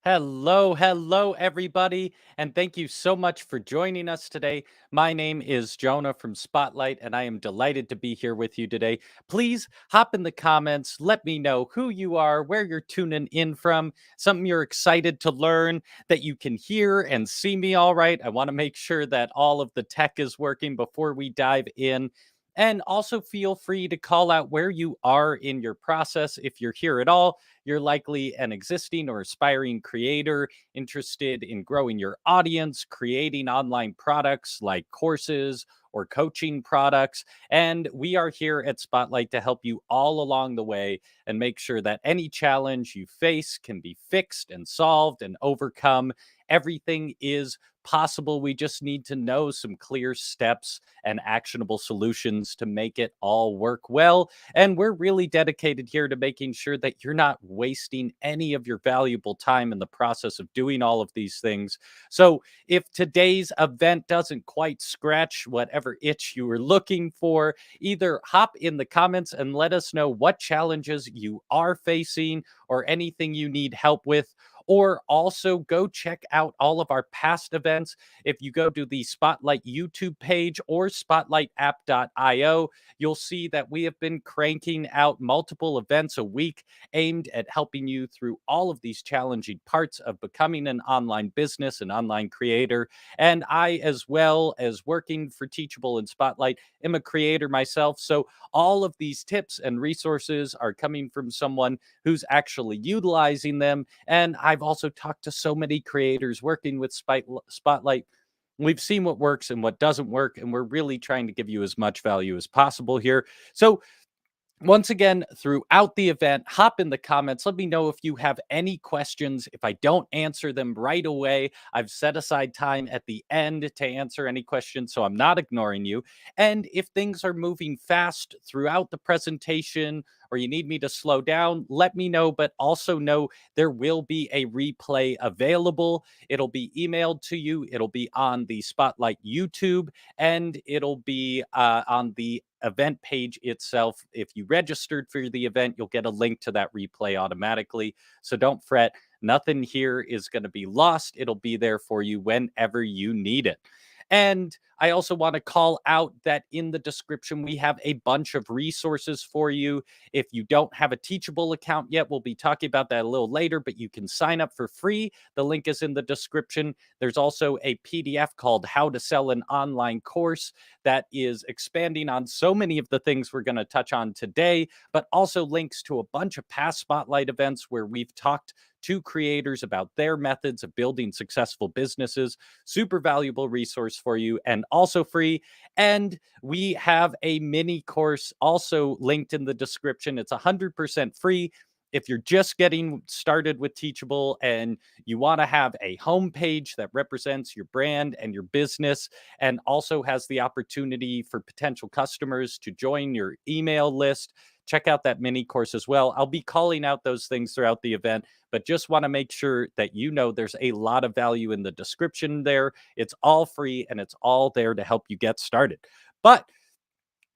Hello, everybody, and thank you so much for joining us today. My name is Jonah from Spotlight, and I am delighted to be here with you today. Please hop in the comments, let me know who you are, where you're tuning in from, something you're excited to learn, that you can hear and see me all right. I want to make sure that all of the tech is working before we dive in. And also feel free to call out where you are in your process. If you're here at all, you're likely an existing or aspiring creator interested in growing your audience, creating online products like courses or coaching products. And we are here at Spotlight to help you all along the way and make sure that any challenge you face can be fixed and solved and overcome. Everything is possible. We just need to know some clear steps and actionable solutions to make it all work well. And we're really dedicated here to making sure that you're not wasting any of your valuable time in the process of doing all of these things. So, if today's event doesn't quite scratch whatever itch you were looking for, either hop in the comments and let us know what challenges you are facing or anything you need help with, or also go check out all of our past events. If you go to the Spotlight YouTube page or spotlightapp.io, you'll see that we have been cranking out multiple events a week aimed at helping you through all of these challenging parts of becoming an online business, an online creator. And I, as well as working for Teachable and Spotlight, am a creator myself. So all of these tips and resources are coming from someone who's actually utilizing them. And I've also talked to so many creators working with Spotlight. We've seen what works and what doesn't work, and we're really trying to give you as much value as possible here. So, once again, throughout the event, hop in the comments. Let me know if you have any questions. If I don't answer them right away, I've set aside time at the end to answer any questions, so I'm not ignoring you. And if things are moving fast throughout the presentation or you need me to slow down, let me know. But also know there will be a replay available. It'll be emailed to you, it'll be on the Spotlight YouTube, and it'll be on the event page itself. If you registered for the event, you'll get a link to that replay automatically. So don't fret. Nothing here is going to be lost. It'll be there for you whenever you need it. And I also want to call out that in the description, we have a bunch of resources for you. If you don't have a Teachable account yet, we'll be talking about that a little later, but you can sign up for free. The link is in the description. There's also a PDF called How to Sell an Online Course that is expanding on so many of the things we're going to touch on today, but also links to a bunch of past Spotlight events where we've talked to creators about their methods of building successful businesses. Super valuable resource for you and also free. And we have a mini course also linked in the description. It's 100% free. If you're just getting started with Teachable and you want to have a homepage that represents your brand and your business and also has the opportunity for potential customers to join your email list, check out that mini course as well. I'll be calling out those things throughout the event, but just want to make sure that you know there's a lot of value in the description there. It's all free and it's all there to help you get started. But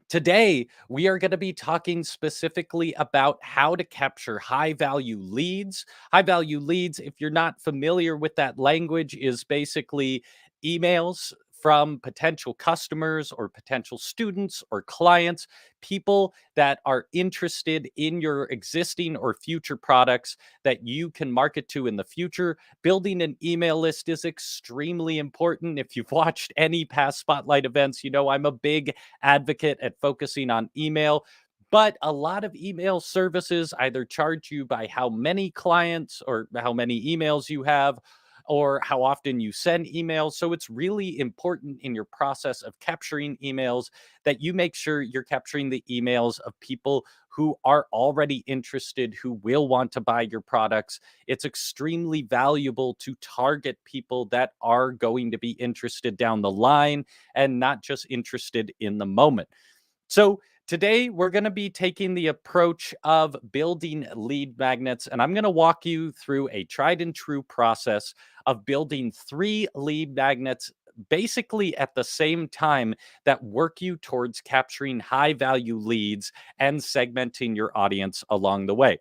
today, we are going to be talking specifically about how to capture high value leads. High value leads, if you're not familiar with that language, is basically emails from potential customers or potential students or clients, people that are interested in your existing or future products that you can market to in the future. Building an email list is extremely important. If you've watched any past Spotlight events, you know I'm a big advocate at focusing on email. But a lot of email services either charge you by how many clients or how many emails you have or how often you send emails. So it's really important in your process of capturing emails that you make sure you're capturing the emails of people who are already interested, who will want to buy your products. It's extremely valuable to target people that are going to be interested down the line and not just interested in the moment. So, today we're going to be taking the approach of building lead magnets, and I'm going to walk you through a tried and true process of building 3 lead magnets basically at the same time that work you towards capturing high value leads and segmenting your audience along the way.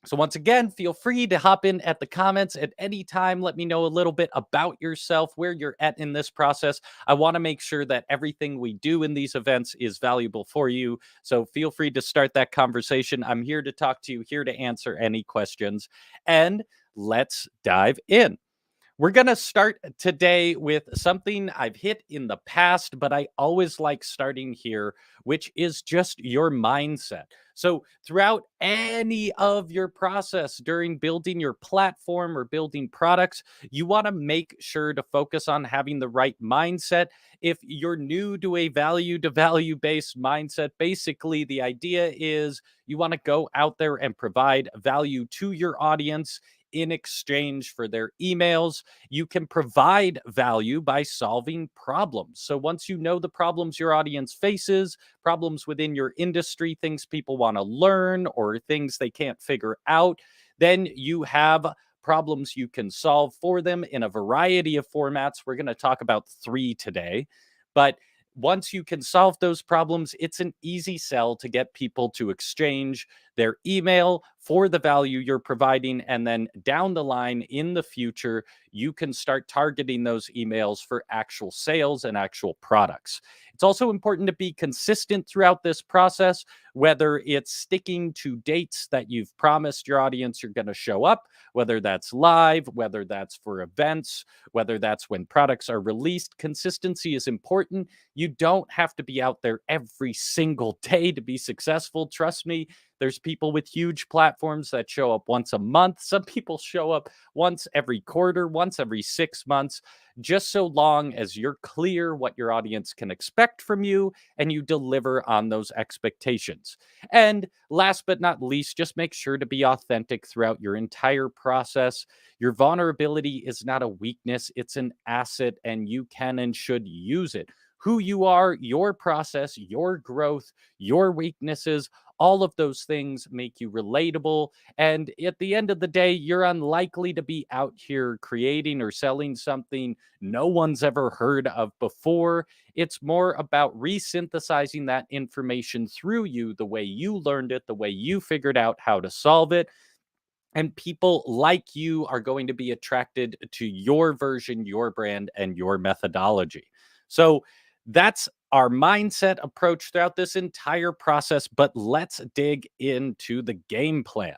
So, once again, feel free to hop in at the comments at any time. Let me know a little bit about yourself, where you're at in this process. I want to make sure that everything we do in these events is valuable for you. So, feel free to start that conversation. I'm here to talk to you, here to answer any questions. And let's dive in. We're going to start today with something I've hit in the past, but I always like starting here, which is just your mindset. So, throughout any of your process during building your platform or building products, you want to make sure to focus on having the right mindset. If you're new to value based mindset, basically the idea is you want to go out there and provide value to your audience in exchange for their emails. You can provide value by solving problems. So once you know the problems your audience faces, problems within your industry, things people want to learn or things they can't figure out, then you have problems you can solve for them in a variety of formats. We're going to talk about three today. But once you can solve those problems, it's an easy sell to get people to exchange their email for the value you're providing. And then down the line in the future, you can start targeting those emails for actual sales and actual products. It's also important to be consistent throughout this process, whether it's sticking to dates that you've promised your audience you're going to show up, whether that's live, whether that's for events, whether that's when products are released. Consistency is important. You don't have to be out there every single day to be successful. Trust me, there's people with huge platforms that show up once a month. Some people show up once every quarter, once every 6 months, just so long as you're clear what your audience can expect from you and you deliver on those expectations. And last but not least, just make sure to be authentic throughout your entire process. Your vulnerability is not a weakness, it's an asset, and you can and should use it. Who you are, your process, your growth, your weaknesses, all of those things make you relatable. And at the end of the day, you're unlikely to be out here creating or selling something no one's ever heard of before. It's more about resynthesizing that information through you, the way you learned it, the way you figured out how to solve it, and people like you are going to be attracted to your version, your brand, and your methodology. So that's our mindset approach throughout this entire process. But let's dig into the game plan.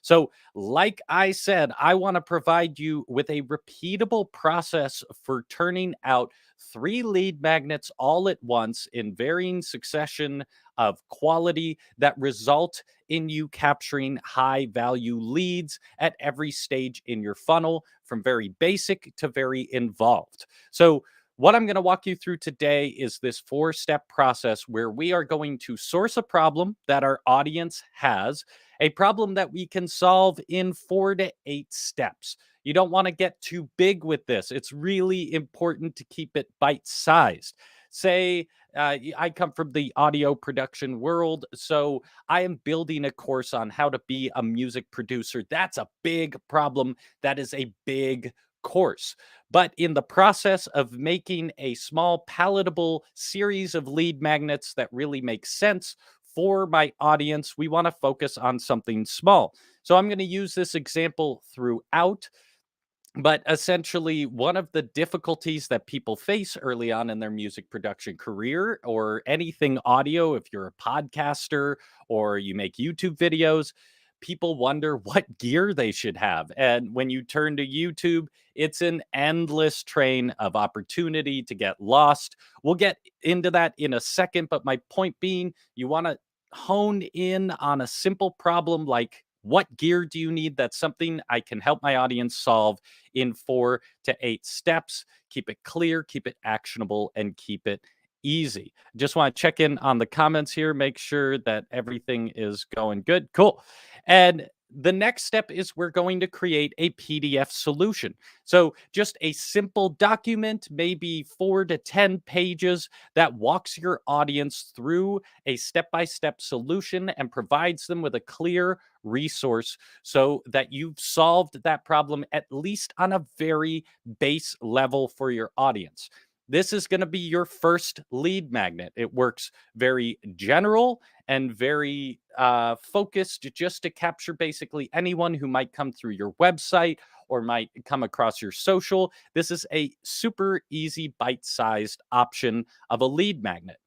So, like I said, I want to provide you with a repeatable process for turning out three lead magnets all at once in varying succession of quality that result in you capturing high value leads at every stage in your funnel, from very basic to very involved. So, what I'm going to walk you through today is this 4 step process where we are going to source a problem that our audience has, a problem that we can solve in 4 to 8 steps. You don't want to get too big with this. It's really important to keep it bite sized. Say, I come from the audio production world, so I am building a course on how to be a music producer. That's a big problem. That is a big course. But in the process of making a small, palatable series of lead magnets that really make sense for my audience, we want to focus on something small. So I'm going to use this example throughout. But essentially, one of the difficulties that people face early on in their music production career or anything audio, if you're a podcaster or you make YouTube videos, people wonder what gear they should have. And when you turn to YouTube, it's an endless train of opportunity to get lost. We'll get into that in a second. But my point being, you want to hone in on a simple problem like, what gear do you need? That's something I can help my audience solve in 4 to 8 steps. Keep it clear, keep it actionable, and keep it easy. Just want to check in on the comments here, make sure that everything is going good. Cool. And the next step is we're going to create a PDF solution. So, just a simple document, maybe 4 to 10 pages, that walks your audience through a step by step solution and provides them with a clear resource so that you've solved that problem, at least on a very base level for your audience. this is going to be your first lead magnet. It works very general and very focused just to capture basically anyone who might come through your website or might come across your social. This is a super easy bite-sized option of a lead magnet.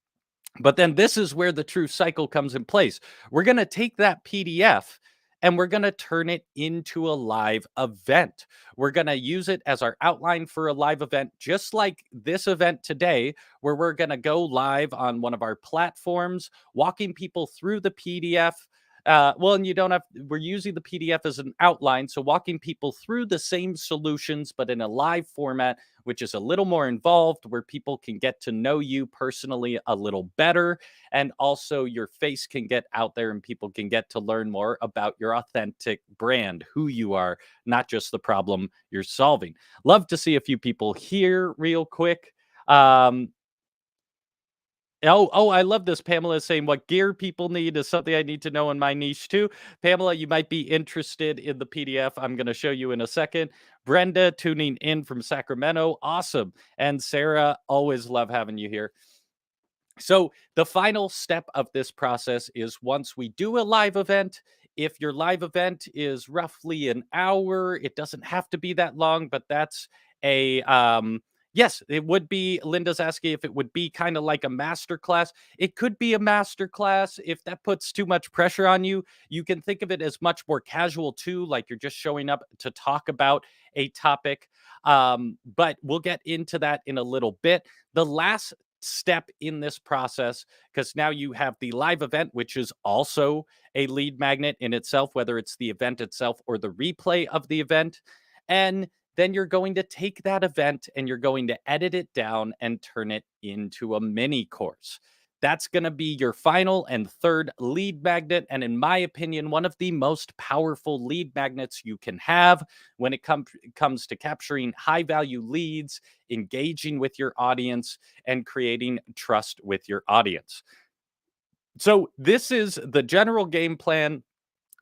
But then this is where the true cycle comes in place. We're going to take that PDF and we're going to turn it into a live event. We're going to use it as our outline for a live event, just like this event today, where we're going to go live on one of our platforms, walking people through the PDF. Well, and you don't have, we're using the PDF as an outline. So walking people through the same solutions, but in a live format, which is a little more involved, where people can get to know you personally a little better. And also your face can get out there and people can get to learn more about your authentic brand, who you are, not just the problem you're solving. Love to see a few people here real quick. Um, Oh, I love this. Pamela is saying what gear people need is something I need to know in my niche too. Pamela, you might be interested in the PDF I'm going to show you in a second. Brenda tuning in from Sacramento. Awesome. And Sarah, always love having you here. So the final step of this process is once we do a live event, if your live event is roughly an hour, it doesn't have to be that long, but that's a yes, it would be. Linda's asking if it would be kind of like a master class. It could be a master class. If that puts too much pressure on you, you can think of it as much more casual too, like you're just showing up to talk about a topic. But we'll get into that in a little bit. The last step in this process, because now you have the live event, which is also a lead magnet in itself, whether it's the event itself or the replay of the event. And then you're going to take that event and you're going to edit it down and turn it into a mini course. That's going to be your final and third lead magnet. And in my opinion, one of the most powerful lead magnets you can have when it comes to capturing high value leads, engaging with your audience, and creating trust with your audience. So, this is the general game plan.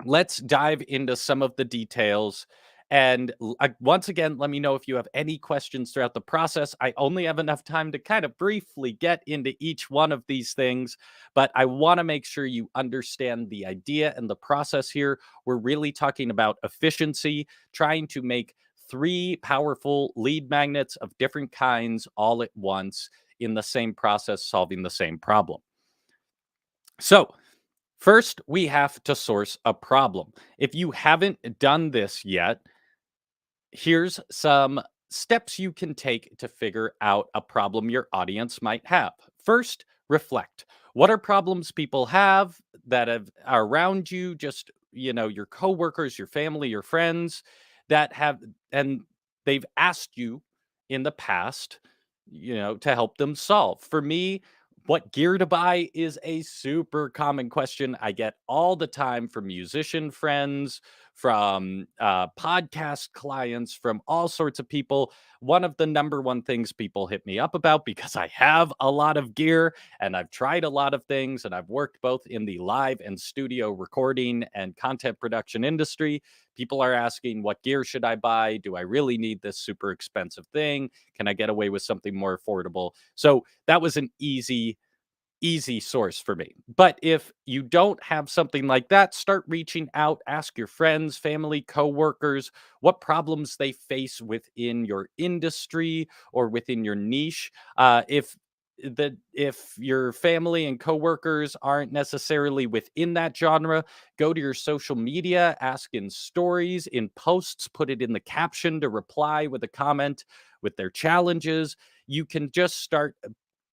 Let's dive into some of the details. And once again, let me know if you have any questions throughout the process. I only have enough time to kind of briefly get into each one of these things, but I want to make sure you understand the idea and the process here. We're really talking about efficiency, trying to make 3 powerful lead magnets of different kinds all at once in the same process, solving the same problem. So, first, we have to source a problem. If you haven't done this yet, here's some steps you can take to figure out a problem your audience might have. First, reflect. What are problems people have that are around you, just, your coworkers, your family, your friends that have, and they've asked you in the past, to help them solve. For me, what gear to buy is a super common question I get all the time from musician friends, from podcast clients, from all sorts of people. One of the number one things people hit me up about, because I have a lot of gear and I've tried a lot of things and I've worked both in the live and studio recording and content production industry. People are asking, what gear should I buy? Do I really need this super expensive thing? Can I get away with something more affordable? So that was an easy source for me. But if you don't have something like that, start reaching out, ask your friends, family, coworkers what problems they face within your industry or within your niche. If your family and coworkers aren't necessarily within that genre, go to your social media, ask in stories, in posts, put it in the caption to reply with a comment with their challenges. You can just start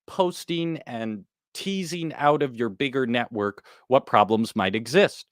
posting and teasing out of your bigger network what problems might exist.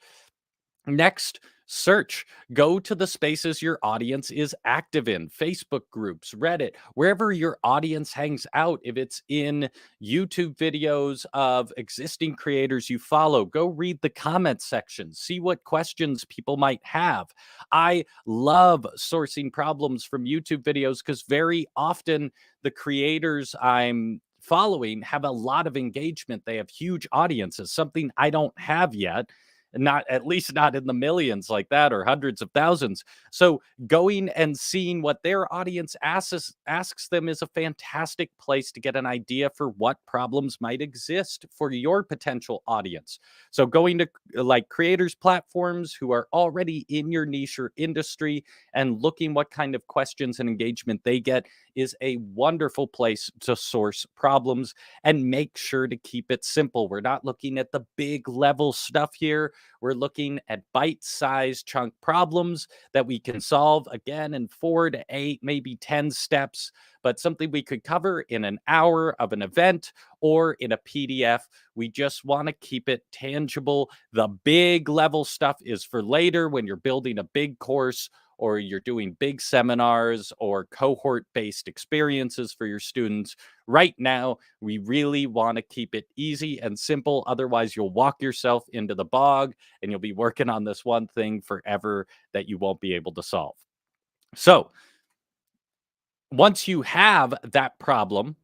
Next, search. Go to the spaces your audience is active in, Facebook groups, Reddit, wherever your audience hangs out. If it's in YouTube videos of existing creators you follow, go read the comment section, see what questions people might have. I love sourcing problems from YouTube videos because very often the creators I'm following have a lot of engagement. They have huge audiences, something I don't have yet. not, at least not in the millions like that, or hundreds of thousands. So going and seeing what their audience asks them is a fantastic place to get an idea for what problems might exist for your potential audience. So going to like creators platforms who are already in your niche or industry and looking what kind of questions and engagement they get is a wonderful place to source problems, and make sure to keep it simple. We're not looking at the big level stuff here. We're looking at bite-sized chunk problems that we can solve, again, in 4 to 8, maybe 10 steps, but something we could cover in an hour of an event or in a PDF. We just want to keep it tangible. The big level stuff is for later, when you're building a big course or you're doing big seminars or cohort based experiences for your students. Right now, we really want to keep it easy and simple. Otherwise, you'll walk yourself into the bog and you'll be working on this one thing forever that you won't be able to solve. So, once you have that problem,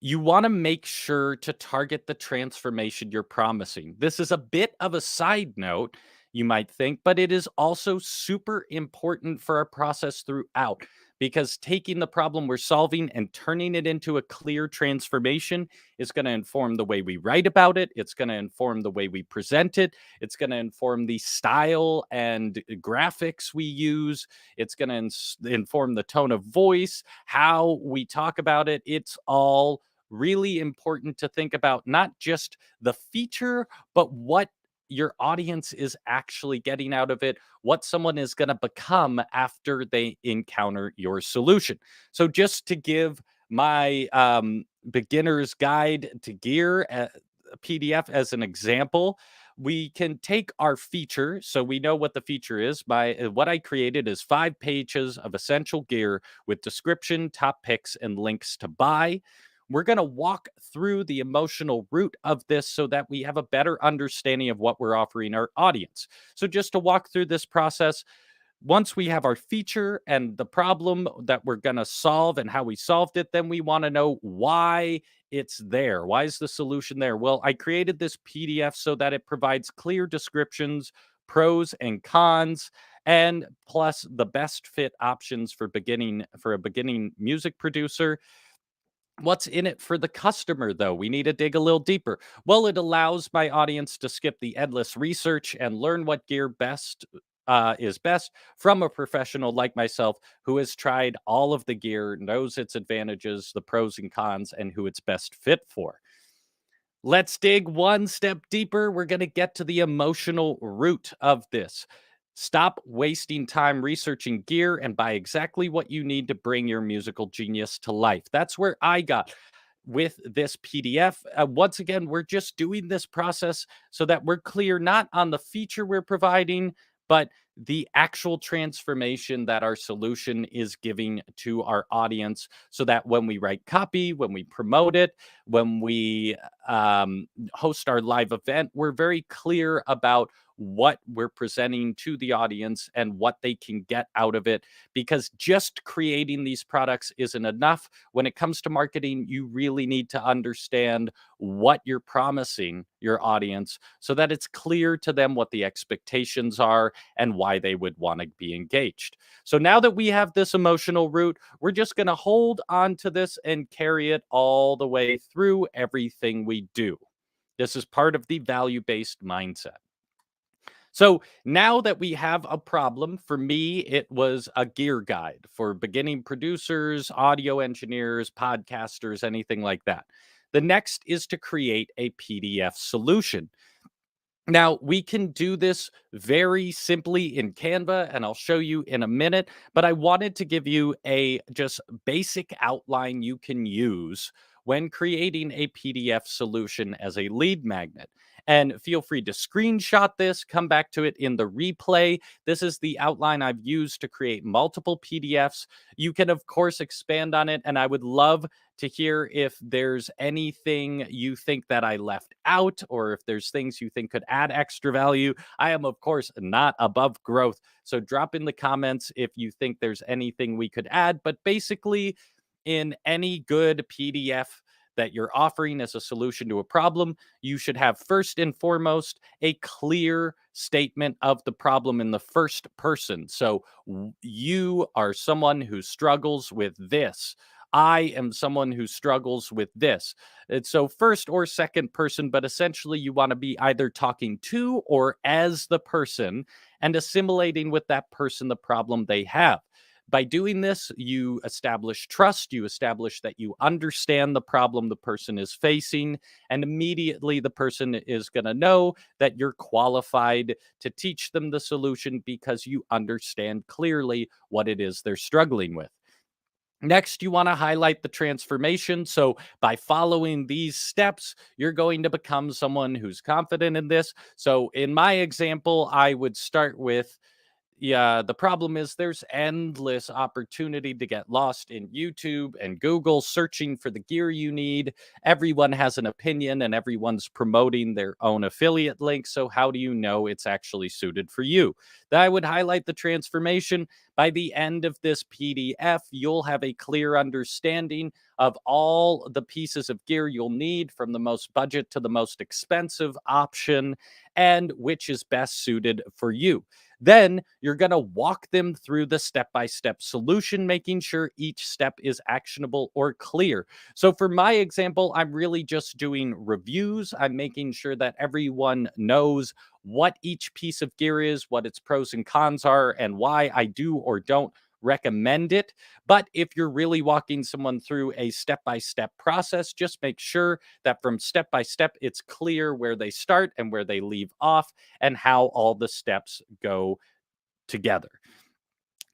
you want to make sure to target the transformation you're promising. This is a bit of a side note, you might think, but it is also super important for our process throughout, because taking the problem we're solving and turning it into a clear transformation is going to inform the way we write about it. It's going to inform the way we present it. It's going to inform the style and graphics we use. It's going to inform the tone of voice, how we talk about it. It's all really important to think about not just the feature, but what your audience is actually getting out of it, what someone is going to become after they encounter your solution. So, just to give my beginner's guide to gear PDF as an example, we can take our feature. So we know what the feature is. By what I created is 5 pages of essential gear with description, top picks, and links to buy. We're going to walk through the emotional root of this so that we have a better understanding of what we're offering our audience. So, just to walk through this process, once we have our feature and the problem that we're going to solve and how we solved it, then we want to know why it's there. Why is the solution there? Well, I created this PDF so that it provides clear descriptions, pros and cons, and plus the best fit options for a beginning music producer. What's in it for the customer, though? We need to dig a little deeper. Well, it allows my audience to skip the endless research and learn what gear is best from a professional like myself, who has tried all of the gear, knows its advantages, the pros and cons, and who it's best fit for. Let's dig one step deeper. We're going to get to the emotional root of this. Stop wasting time researching gear and buy exactly what you need to bring your musical genius to life. That's where I got with this PDF. Once again, we're just doing this process so that we're clear not on the feature we're providing, but the actual transformation that our solution is giving to our audience, so that when we write copy, when we promote it, when we host our live event, we're very clear about what we're presenting to the audience and what they can get out of it. Because just creating these products isn't enough. When it comes to marketing, you really need to understand what you're promising your audience so that it's clear to them what the expectations are and why they would want to be engaged. So now that we have this emotional root, we're just going to hold on to this and carry it all the way through everything we do. This is part of the value-based mindset. So now that we have a problem, for me, it was a gear guide for beginning producers, audio engineers, podcasters, anything like that. The next is to create a PDF solution. Now, we can do this very simply in Canva, and I'll show you in a minute, but I wanted to give you a just basic outline you can use when creating a PDF solution as a lead magnet. And feel free to screenshot this, come back to it in the replay. This is the outline I've used to create multiple PDFs. You can, of course, expand on it, and I would love to hear if there's anything you think that I left out, or if there's things you think could add extra value. I am, of course, not above growth. So drop in the comments if you think there's anything we could add. But basically, in any good PDF, that you're offering as a solution to a problem, you should have first and foremost a clear statement of the problem in the first person. So, you are someone who struggles with this. I am someone who struggles with this. And so, first or second person, but essentially, you want to be either talking to or as the person and assimilating with that person the problem they have. By doing this, you establish trust, you establish that you understand the problem the person is facing, and immediately the person is going to know that you're qualified to teach them the solution because you understand clearly what it is they're struggling with. Next, you want to highlight the transformation. So, by following these steps, you're going to become someone who's confident in this. So, in my example, I would start with, yeah, the problem is there's endless opportunity to get lost in YouTube and Google searching for the gear you need. Everyone has an opinion and everyone's promoting their own affiliate link. So, how do you know it's actually suited for you? That I would highlight the transformation. By the end of this PDF, you'll have a clear understanding of all the pieces of gear you'll need, from the most budget to the most expensive option, and which is best suited for you. Then you're going to walk them through the step by step solution, making sure each step is actionable or clear. So, for my example, I'm really just doing reviews. I'm making sure that everyone knows what each piece of gear is, what its pros and cons are, and why I do or don't recommend it. But if you're really walking someone through a step by step process, just make sure that from step by step, it's clear where they start and where they leave off and how all the steps go together.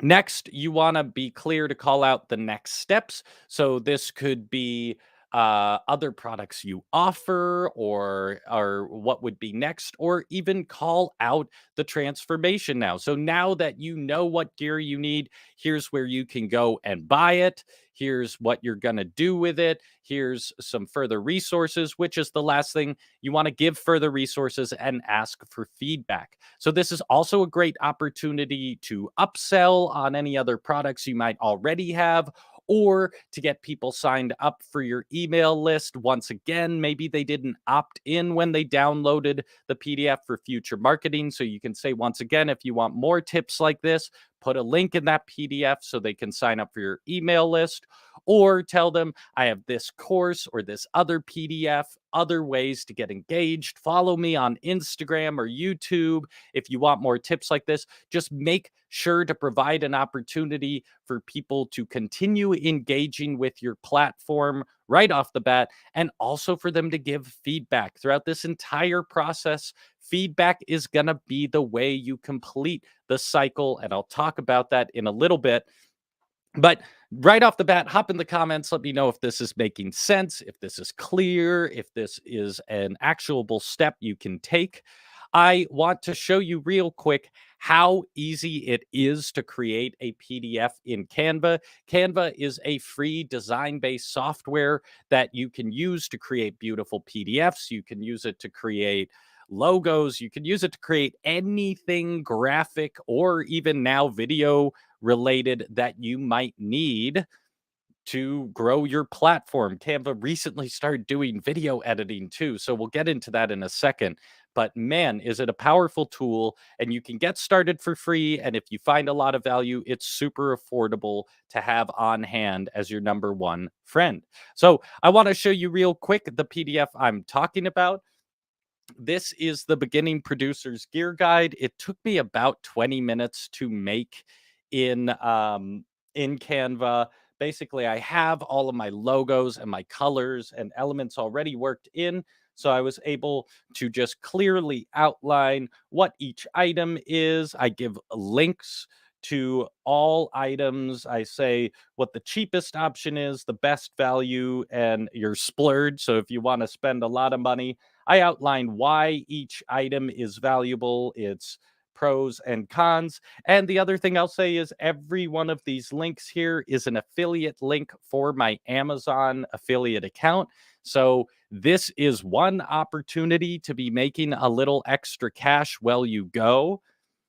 Next, you want to be clear to call out the next steps. So this could be other products you offer, or what would be next, or even call out the transformation now. So now that you know what gear you need, here's where you can go and buy it. Here's what you're going to do with it. Here's some further resources, which is the last thing. You want to give further resources and ask for feedback. So, this is also a great opportunity to upsell on any other products you might already have, or to get people signed up for your email list. Once again, maybe they didn't opt in when they downloaded the PDF for future marketing. So, you can say, once again, if you want more tips like this, put a link in that PDF so they can sign up for your email list, or tell them, I have this course or this other PDF, other ways to get engaged. Follow me on Instagram or YouTube if you want more tips like this. Just make sure to provide an opportunity for people to continue engaging with your platform right off the bat, and also for them to give feedback throughout this entire process. Feedback is going to be the way you complete the cycle, and I'll talk about that in a little bit. But right off the bat, hop in the comments. Let me know if this is making sense, if this is clear, if this is an actuable step you can take. I want to show you real quick how easy it is to create a PDF in Canva. Canva is a free design based software that you can use to create beautiful PDFs. You can use it to create logos. You can use it to create anything graphic or even now video related that you might need to grow your platform. Canva recently started doing video editing too, so we'll get into that in a second. But man, is it a powerful tool, and you can get started for free. And if you find a lot of value, it's super affordable to have on hand as your number one friend. So I want to show you real quick the PDF I'm talking about. This is the beginning producer's gear guide. It took me about 20 minutes to make in Canva. Basically, I have all of my logos and my colors and elements already worked in. So I was able to just clearly outline what each item is. I give links to all items. I say what the cheapest option is, the best value, and your splurge. So if you want to spend a lot of money, I outline why each item is valuable, its pros and cons. And the other thing I'll say is every one of these links here is an affiliate link for my Amazon affiliate account. So this is one opportunity to be making a little extra cash while you go.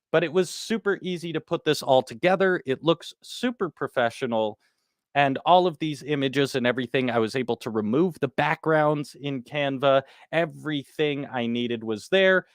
But it was super easy to put this all together. It looks super professional. And all of these images and everything, I was able to remove the backgrounds in Canva. Everything I needed was there.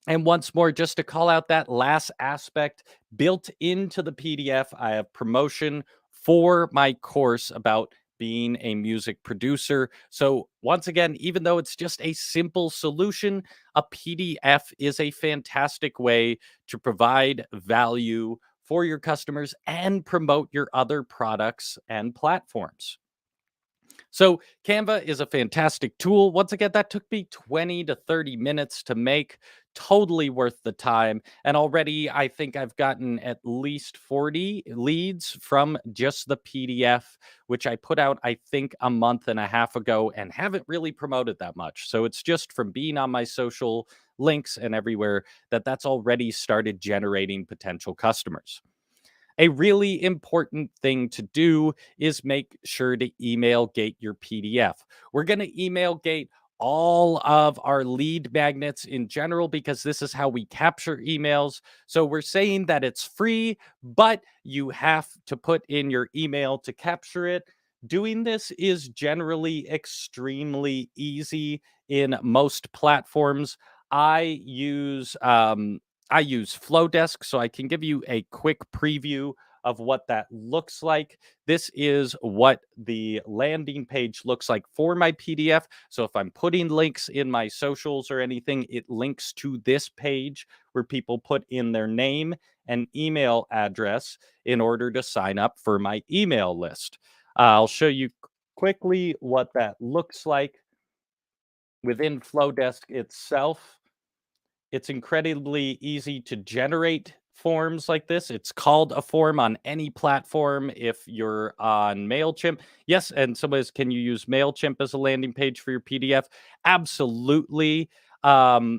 And once more, just to call out that last aspect, built into the PDF, I have promotion for my course about being a music producer. So, once again, even though it's just a simple solution, a PDF is a fantastic way to provide value for your customers and promote your other products and platforms. So Canva is a fantastic tool. Once again, that took me 20 to 30 minutes to make. Totally worth the time. And already I think I've gotten at least 40 leads from just the PDF, which I put out, I think, a month and a half ago and haven't really promoted that much. So it's just from being on my social links and everywhere that's already started generating potential customers. A really important thing to do is make sure to email gate your PDF. We're going to email gate all of our lead magnets in general because this is how we capture emails. So we're saying that it's free, but you have to put in your email to capture it. Doing this is generally extremely easy in most platforms. I use I use Flowdesk, so I can give you a quick preview of what that looks like. This is what the landing page looks like for my PDF. So if I'm putting links in my socials or anything, it links to this page where people put in their name and email address in order to sign up for my email list. I'll show you quickly what that looks like within Flowdesk itself. It's incredibly easy to generate forms like this. It's called a form on any platform if you're on MailChimp. Yes, and somebody says, can you use MailChimp as a landing page for your PDF? Absolutely. It's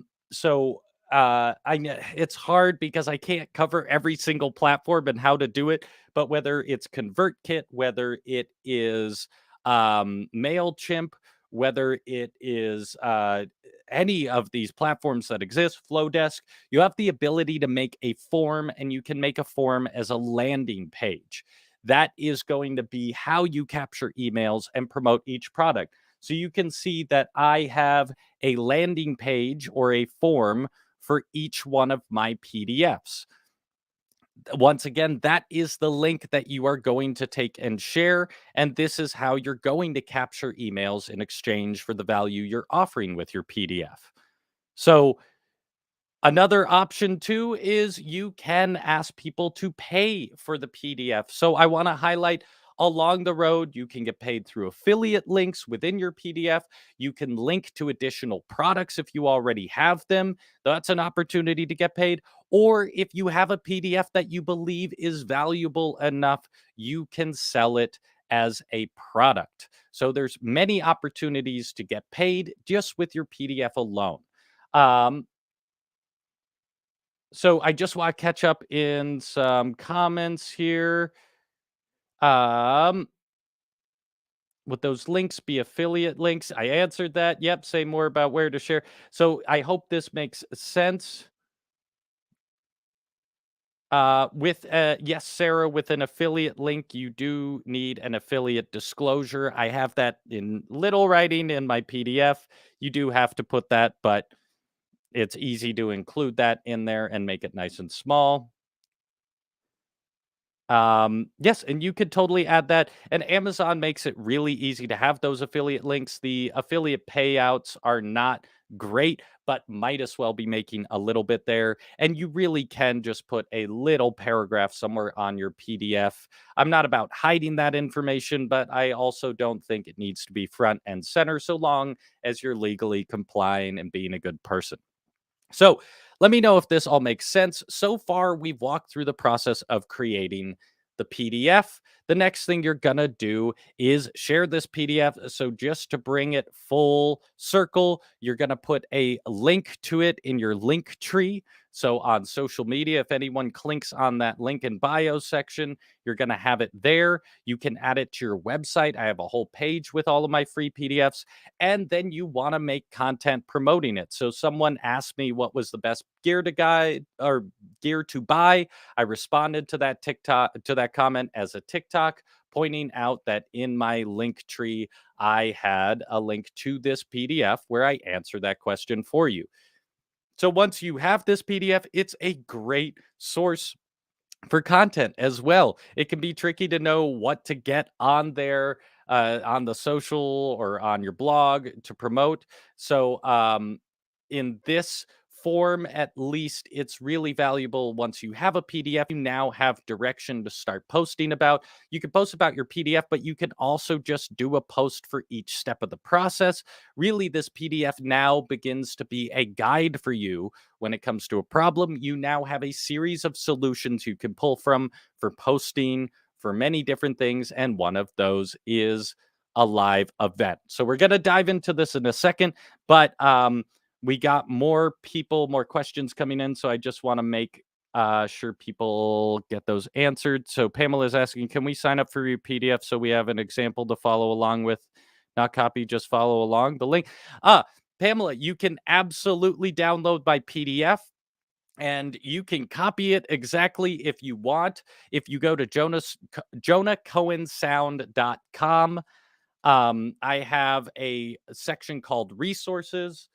hard because I can't cover every single platform and how to do it, but whether it's ConvertKit, whether it is MailChimp, whether it is any of these platforms that exist, Flowdesk, you have the ability to make a form, and you can make a form as a landing page. That is going to be how you capture emails and promote each product. So you can see that I have a landing page or a form for each one of my PDFs. Once again, that is the link that you are going to take and share. And this is how you're going to capture emails in exchange for the value you're offering with your PDF. So, another option too is you can ask people to pay for the PDF. So I want to highlight along the road, you can get paid through affiliate links within your PDF. You can link to additional products if you already have them. That's an opportunity to get paid. Or if you have a PDF that you believe is valuable enough, you can sell it as a product. So there's many opportunities to get paid just with your PDF alone. Um, so I just want to catch up in some comments here. Um, would those links be affiliate links? I answered that. Yep. Say more about where to share. So I hope this makes sense. Yes, Sarah, with an affiliate link, you do need an affiliate disclosure. I have that in little writing in my PDF. You do have to put that, but it's easy to include that in there and make it nice and small. Yes, and you could totally add that. And Amazon makes it really easy to have those affiliate links. The affiliate payouts are not great, but might as well be making a little bit there. And you really can just put a little paragraph somewhere on your PDF. I'm not about hiding that information, but I also don't think it needs to be front and center so long as you're legally complying and being a good person. So let me know if this all makes sense. So far, we've walked through the process of creating the PDF. The next thing you're going to do is share this PDF. So just to bring it full circle, you're going to put a link to it in your link tree. So on social media, if anyone clicks on that link in bio section, you're going to have it there. You can add it to your website. I have a whole page with all of my free PDFs, and then you want to make content promoting it. So someone asked me what was the best gear to guide or gear to buy. I responded to that TikTok to that comment as a TikTok pointing out that in my link tree, I had a link to this PDF where I answer that question for you. So once you have this PDF, it's a great source for content as well. It can be tricky to know what to get on there, on the social or on your blog to promote. So, in this form, at least, it's really valuable. Once you have a PDF, you now have direction to start posting about. You can post about your PDF, but you can also just do a post for each step of the process. Really, this PDF now begins to be a guide for you when it comes to a problem. You now have a series of solutions you can pull from for posting for many different things. And one of those is a live event. So we're going to dive into this in a second, but we got more people, more questions coming in. So I just want to make sure people get those answered. So Pamela is asking, can we sign up for your PDF so we have an example to follow along with? Not copy, just follow along the link. Pamela, you can absolutely download my PDF and you can copy it exactly if you want. If you go to jonahcohensound.com, I have a section called resources,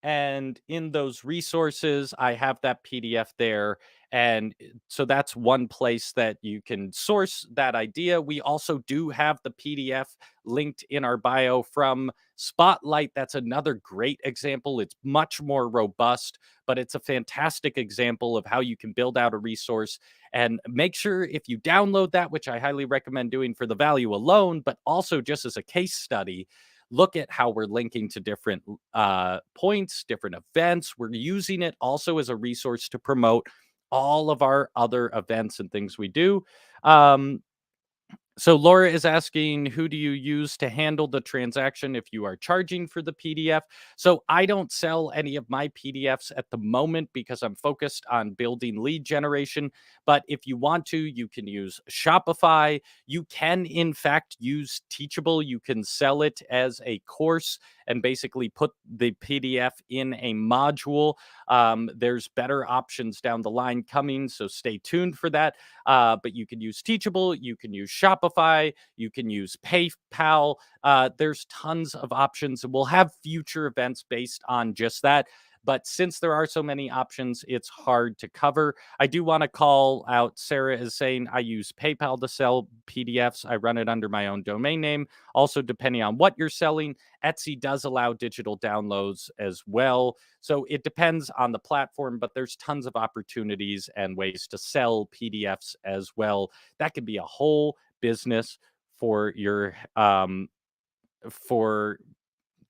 and in those resources I have that PDF there. And so that's one place that you can source that idea. We also do have the PDF linked in our bio from Spotlight. That's another great example. It's much more robust, but it's a fantastic example of how you can build out a resource. And make sure, if you download that, which I highly recommend doing for the value alone, but also just as a case study, look at how we're linking to different points, different events. We're using it also as a resource to promote all of our other events and things we do. Um, so Laura is asking, who do you use to handle the transaction if you are charging for the PDF? So I don't sell any of my PDFs at the moment because I'm focused on building lead generation. But if you want to, you can use Shopify. You can, in fact, use Teachable. You can sell it as a course and basically put the PDF in a module. There's better options down the line coming, so stay tuned for that. But you can use Teachable, you can use Shopify, you can use PayPal. There's tons of options, and we'll have future events based on just that. But since there are so many options, it's hard to cover. I do want to call out, Sarah is saying, I use PayPal to sell PDFs. I run it under my own domain name. Also, depending on what you're selling, Etsy does allow digital downloads as well. So it depends on the platform, but there's tons of opportunities and ways to sell PDFs as well. That could be a whole business for your for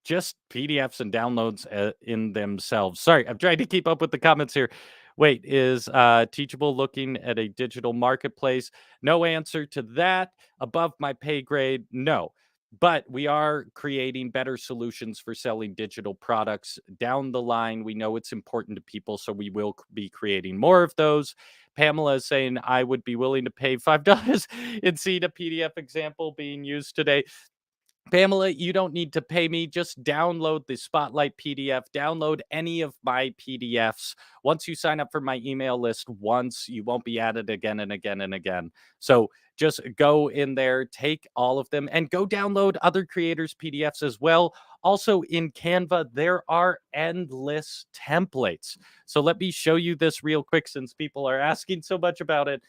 just PDFs and downloads in themselves. Sorry, I'm trying to keep up with the comments here. Wait, is Teachable looking at a digital marketplace? No answer to that. Above my pay grade, no. But we are creating better solutions for selling digital products down the line. We know it's important to people, so we will be creating more of those. Pamela is saying, I would be willing to pay $5 and see the PDF example being used today. Pamela, you don't need to pay me. Just download the Spotlight PDF. Download any of my PDFs. Once you sign up for my email list once, you won't be added again and again and again. So just go in there, take all of them, and go download other creators' PDFs as well. Also in Canva, there are endless templates. So let me show you this real quick since people are asking so much about it.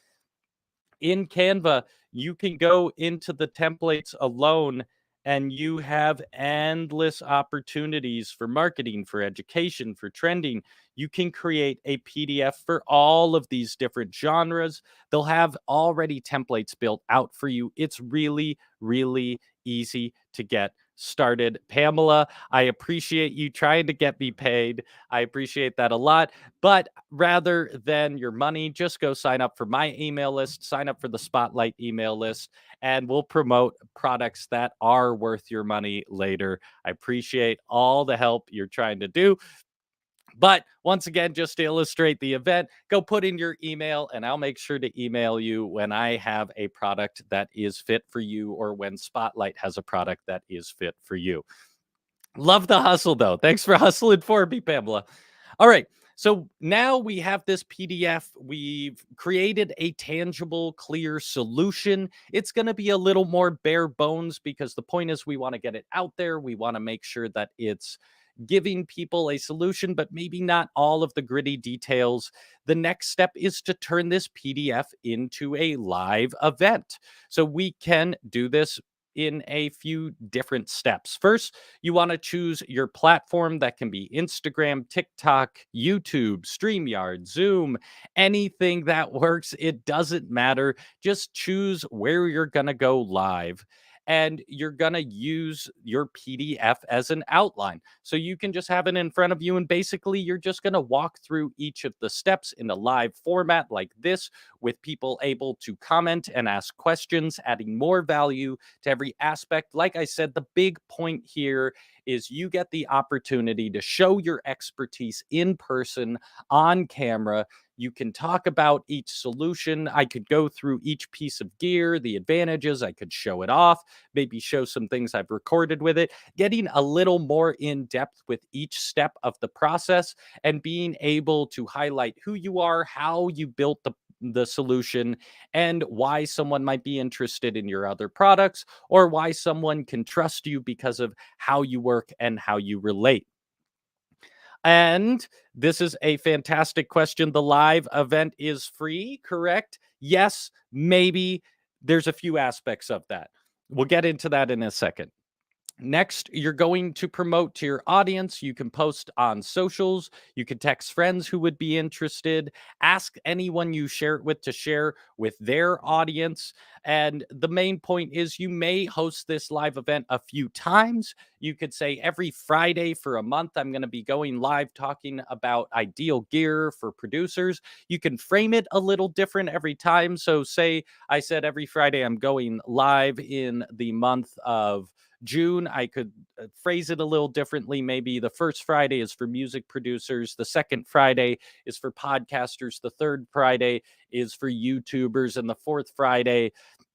In Canva, you can go into the templates alone and you have endless opportunities for marketing, for education, for trending. You can create a PDF for all of these different genres. They'll have already templates built out for you. It's really, really easy to get started. Pamela, I appreciate you trying to get me paid. I appreciate that a lot. But rather than your money, just go sign up for my email list, sign up for the Spotlight email list, and we'll promote products that are worth your money later. I appreciate all the help you're trying to do. But once again, just to illustrate the event, go put in your email and I'll make sure to email you when I have a product that is fit for you or when Spotlight has a product that is fit for you. Love the hustle, though. Thanks for hustling for me, Pamela. All right. So now we have this PDF. We've created a tangible, clear solution. It's going to be a little more bare bones because the point is we want to get it out there. We want to make sure that it's giving people a solution, but maybe not all of the gritty details. The next step is to turn this PDF into a live event. So we can do this in a few different steps. First, you want to choose your platform. That can be Instagram, TikTok, YouTube, StreamYard, Zoom, anything that works. It doesn't matter. Just choose where you're going to go live. And you're going to use your PDF as an outline. So you can just have it in front of you. And basically, you're just going to walk through each of the steps in a live format like this, with people able to comment and ask questions, adding more value to every aspect. Like I said, the big point here is you get the opportunity to show your expertise in person on camera. You can talk about each solution. I could go through each piece of gear, the advantages. I could show it off, maybe show some things I've recorded with it, getting a little more in depth with each step of the process and being able to highlight who you are, how you built the solution, and why someone might be interested in your other products, or why someone can trust you because of how you work and how you relate. And this is a fantastic question. The live event is free, correct? Yes, maybe. There's a few aspects of that. We'll get into that in a second. Next, you're going to promote to your audience. You can post on socials. You can text friends who would be interested. Ask anyone you share it with to share with their audience. And the main point is you may host this live event a few times. You could say every Friday for a month, I'm going to be going live talking about ideal gear for producers. You can frame it a little different every time. So, say I said every Friday I'm going live in the month of June. I could phrase it a little differently. Maybe the first Friday is for music producers, the second Friday is for podcasters, the third Friday is for YouTubers, and the fourth Friday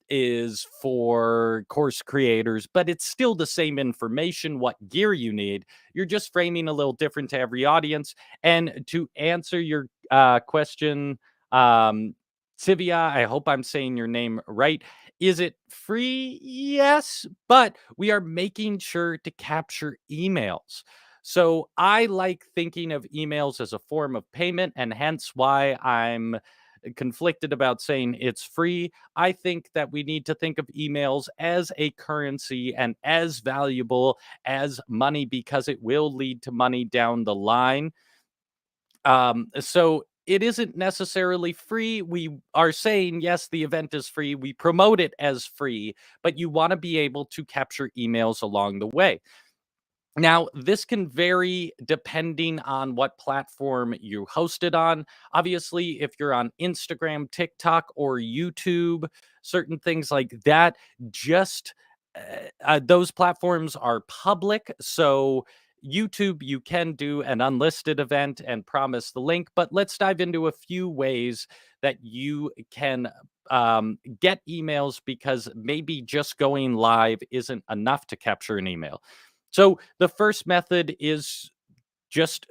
is for course creators. But it's still the same information, what gear you need. You're just framing a little different to every audience. And to answer your question, Sivia, I hope I'm saying your name right. Is it free? Yes, but we are making sure to capture emails. So I like thinking of emails as a form of payment, and hence why I'm conflicted about saying it's free. I think that we need to think of emails as a currency and as valuable as money because it will lead to money down the line. So it isn't necessarily free. We are saying, yes, the event is free. We promote it as free, but you want to be able to capture emails along the way. Now, this can vary depending on what platform you host it on. Obviously, if you're on Instagram, TikTok, or YouTube, certain things like that, just those platforms are public. So, YouTube, you can do an unlisted event and promise the link, but let's dive into a few ways that you can get emails because maybe just going live isn't enough to capture an email. So the first method is just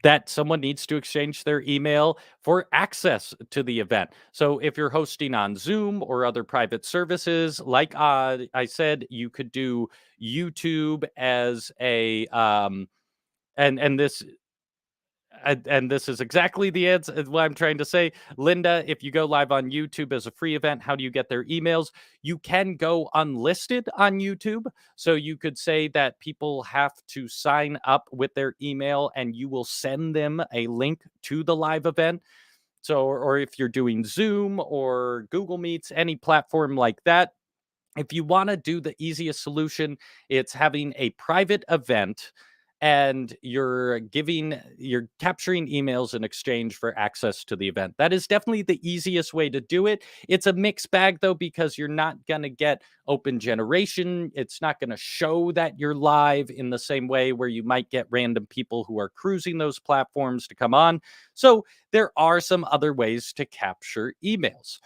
that someone needs to exchange their email for access to the event. So if you're hosting on Zoom or other private services, like I said, you could do YouTube as a and this and this is exactly the answer what I'm trying to say. Linda, if you go live on YouTube as a free event, how do you get their emails? You can go unlisted on YouTube. So you could say that people have to sign up with their email and you will send them a link to the live event. So, or if you're doing Zoom or Google Meets, any platform like that, if you want to do the easiest solution, it's having a private event and you're capturing emails in exchange for access to the event. That is definitely the easiest way to do it. It's a mixed bag though, because you're not going to get open generation. It's not going to show that you're live in the same way where you might get random people who are cruising those platforms to come on. So there are some other ways to capture emails.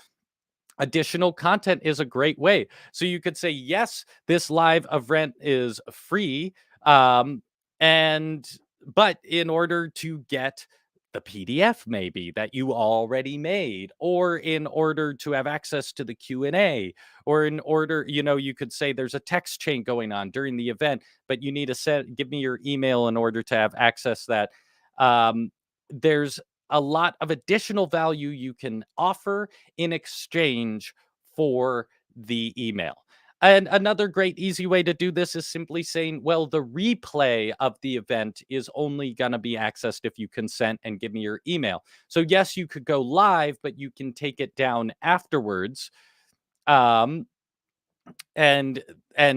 Additional content is a great way. So you could say, yes, this live event is free. Um, and but in order to get the PDF maybe that you already made, or in order to have access to the Q&A, or in order, you could say there's a text chain going on during the event, but you need to give me your email in order to have access to that. There's a lot of additional value you can offer in exchange for the email. And another great easy way to do this is simply saying, well, the replay of the event is only going to be accessed if you consent and give me your email. So, yes, you could go live, but you can take it down afterwards. Um, and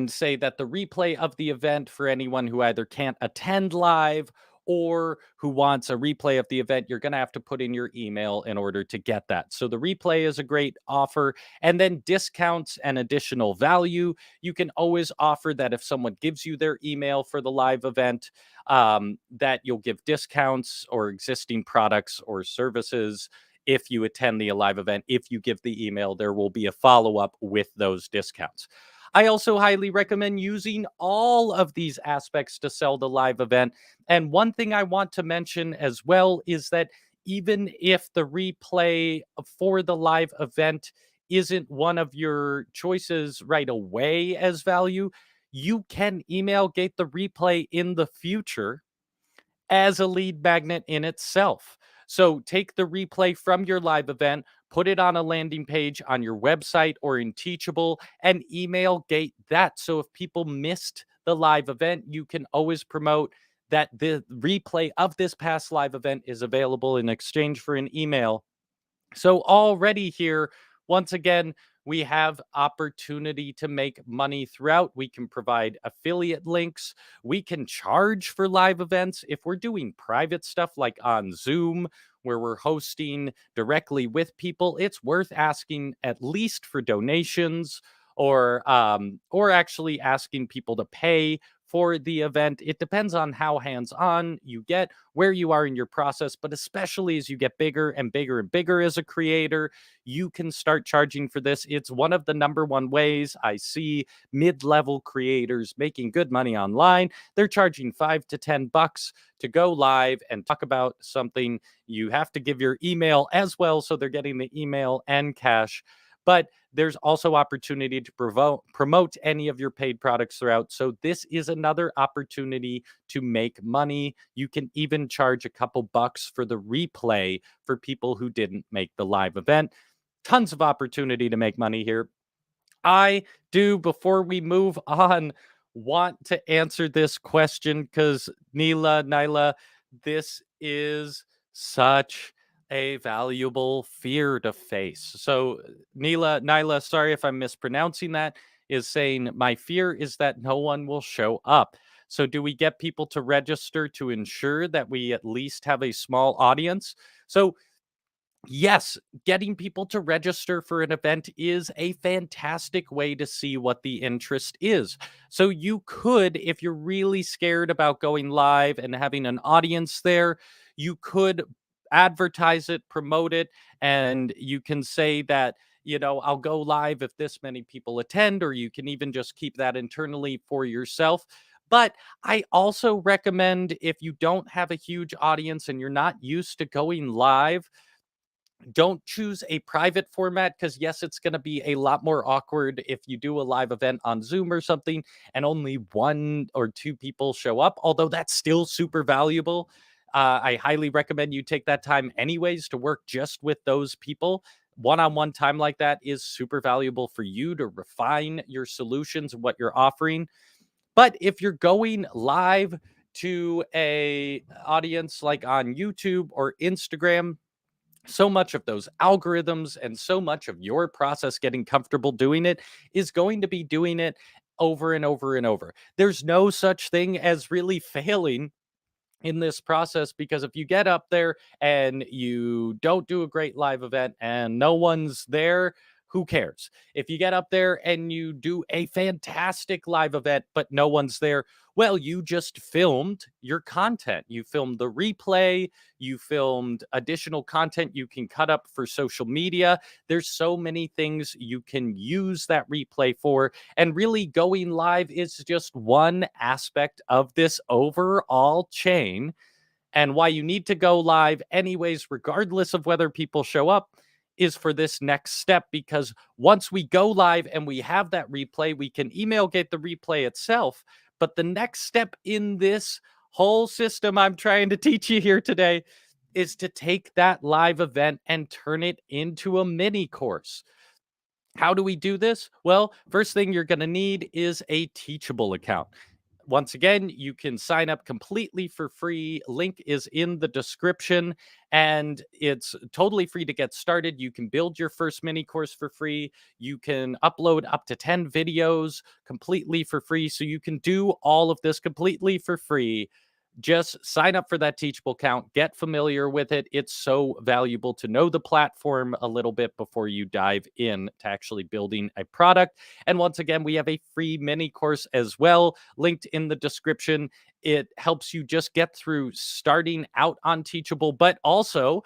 say that the replay of the event, for anyone who either can't attend live or who wants a replay of the event, you're going to have to put in your email in order to get that. So the replay is a great offer. And then discounts and additional value. You can always offer that if someone gives you their email for the live event, that you'll give discounts or existing products or services. If you attend the live event, if you give the email, there will be a follow up with those discounts. I also highly recommend using all of these aspects to sell the live event. And one thing I want to mention as well is that even if the replay for the live event isn't one of your choices right away as value, you can email gate the replay in the future as a lead magnet in itself. So take the replay from your live event, put it on a landing page on your website or in Teachable, and email gate that. So if people missed the live event, you can always promote that the replay of this past live event is available in exchange for an email. So already here, once again, we have opportunity to make money throughout. We can provide affiliate links. We can charge for live events. If we're doing private stuff like on Zoom, where we're hosting directly with people, it's worth asking at least for donations, or actually asking people to pay for the event. It depends on how hands-on you get, where you are in your process, but especially as you get bigger and bigger and bigger as a creator, you can start charging for this. It's one of the number one ways I see mid-level creators making good money online. They're charging $5 to $10 to go live and talk about something. You have to give your email as well, so they're getting the email and cash. But there's also opportunity to promote any of your paid products throughout. So this is another opportunity to make money. You can even charge a couple bucks for the replay for people who didn't make the live event. Tons of opportunity to make money here. I do, before we move on, want to answer this question because Nyla, this is such a valuable fear to face. So Nyla, sorry if I'm mispronouncing that, is saying my fear is that no one will show up. So do we get people to register to ensure that we at least have a small audience? So yes, getting people to register for an event is a fantastic way to see what the interest is. So you could, if you're really scared about going live and having an audience there, you could advertise it, promote it, and you can say that, I'll go live if this many people attend, or you can even just keep that internally for yourself. But I also recommend, if you don't have a huge audience and you're not used to going live, don't choose a private format, because yes, it's going to be a lot more awkward if you do a live event on Zoom or something and only one or two people show up, although that's still super valuable. I highly recommend you take that time anyways to work just with those people. One-on-one time like that is super valuable for you to refine your solutions and what you're offering. But if you're going live to a audience like on YouTube or Instagram, so much of those algorithms and so much of your process getting comfortable doing it is going to be doing it over and over and over. There's no such thing as really failing in this process, because if you get up there and you don't do a great live event and no one's there, who cares? If you get up there and you do a fantastic live event but no one's there, well, you just filmed your content. You filmed the replay, you filmed additional content you can cut up for social media. There's so many things you can use that replay for, and really going live is just one aspect of this overall chain. And why you need to go live, anyways, regardless of whether people show up, is for this next step. Because once we go live and we have that replay, we can email get the replay itself. But the next step in this whole system I'm trying to teach you here today is to take that live event and turn it into a mini course. How do we do this? Well, first thing you're going to need is a Teachable account. Once again, you can sign up completely for free. Link is in the description, and it's totally free to get started. You can build your first mini course for free. You can upload up to 10 videos completely for free. So you can do all of this completely for free. Just sign up for that Teachable account, get familiar with it. It's so valuable to know the platform a little bit before you dive in to actually building a product. And once again, we have a free mini course as well, linked in the description. It helps you just get through starting out on Teachable, but also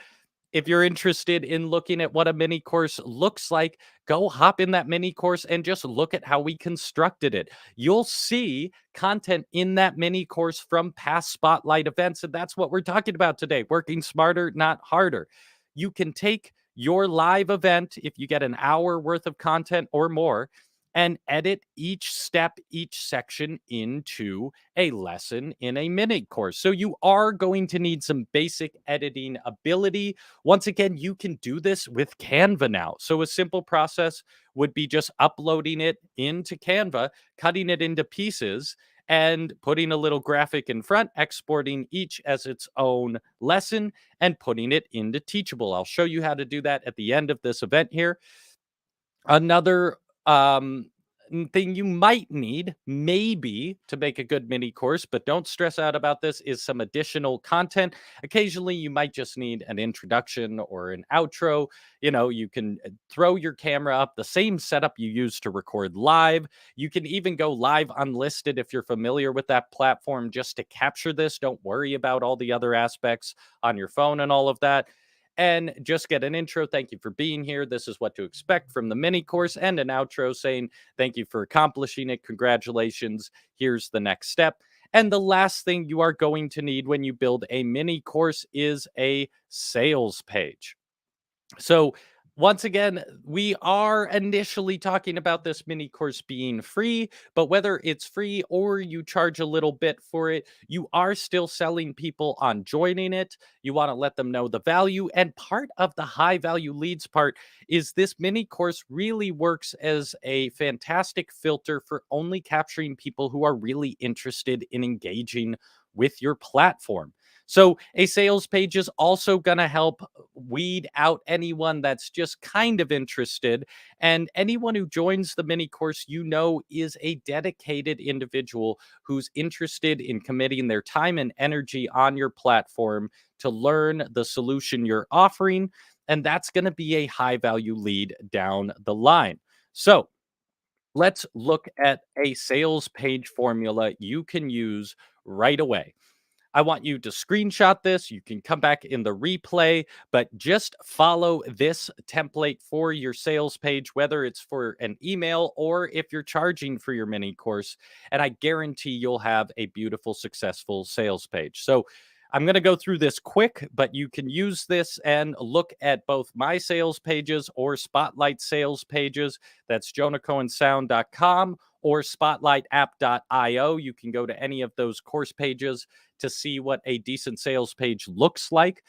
if you're interested in looking at what a mini course looks like, go hop in that mini course and just look at how we constructed it. You'll see content in that mini course from past Spotlight events. And that's what we're talking about today, working smarter, not harder. You can take your live event, if you get an hour worth of content or more, and edit each step, each section into a lesson in a mini course. So you are going to need some basic editing ability. Once again, you can do this with Canva now. So a simple process would be just uploading it into Canva, cutting it into pieces, and putting a little graphic in front, exporting each as its own lesson, and putting it into Teachable. I'll show you how to do that at the end of this event here. Another thing you might need, maybe, to make a good mini course, but don't stress out about this, is some additional content. Occasionally, you might just need an introduction or an outro. You can throw your camera up, the same setup you use to record live. You can even go live unlisted if you're familiar with that platform just to capture this. Don't worry about all the other aspects on your phone and all of that, and just get an intro. Thank you for being here. This is what to expect from the mini course, and an outro saying, thank you for accomplishing it. Congratulations. Here's the next step. And the last thing you are going to need when you build a mini course is a sales page. So, once again, we are initially talking about this mini course being free, but whether it's free or you charge a little bit for it, you are still selling people on joining it. You want to let them know the value. And part of the high value leads part is this mini course really works as a fantastic filter for only capturing people who are really interested in engaging with your platform. So a sales page is also going to help weed out anyone that's just kind of interested. And anyone who joins the mini course, is a dedicated individual who's interested in committing their time and energy on your platform to learn the solution you're offering. And that's going to be a high value lead down the line. So let's look at a sales page formula you can use right away. I want you to screenshot this. You can come back in the replay, but just follow this template for your sales page, whether it's for an email or if you're charging for your mini course. And I guarantee you'll have a beautiful, successful sales page. So I'm going to go through this quick, but you can use this and look at both my sales pages or Spotlight sales pages. That's jonahcohensound.com or spotlightapp.io. You can go to any of those course pages to see what a decent sales page looks like.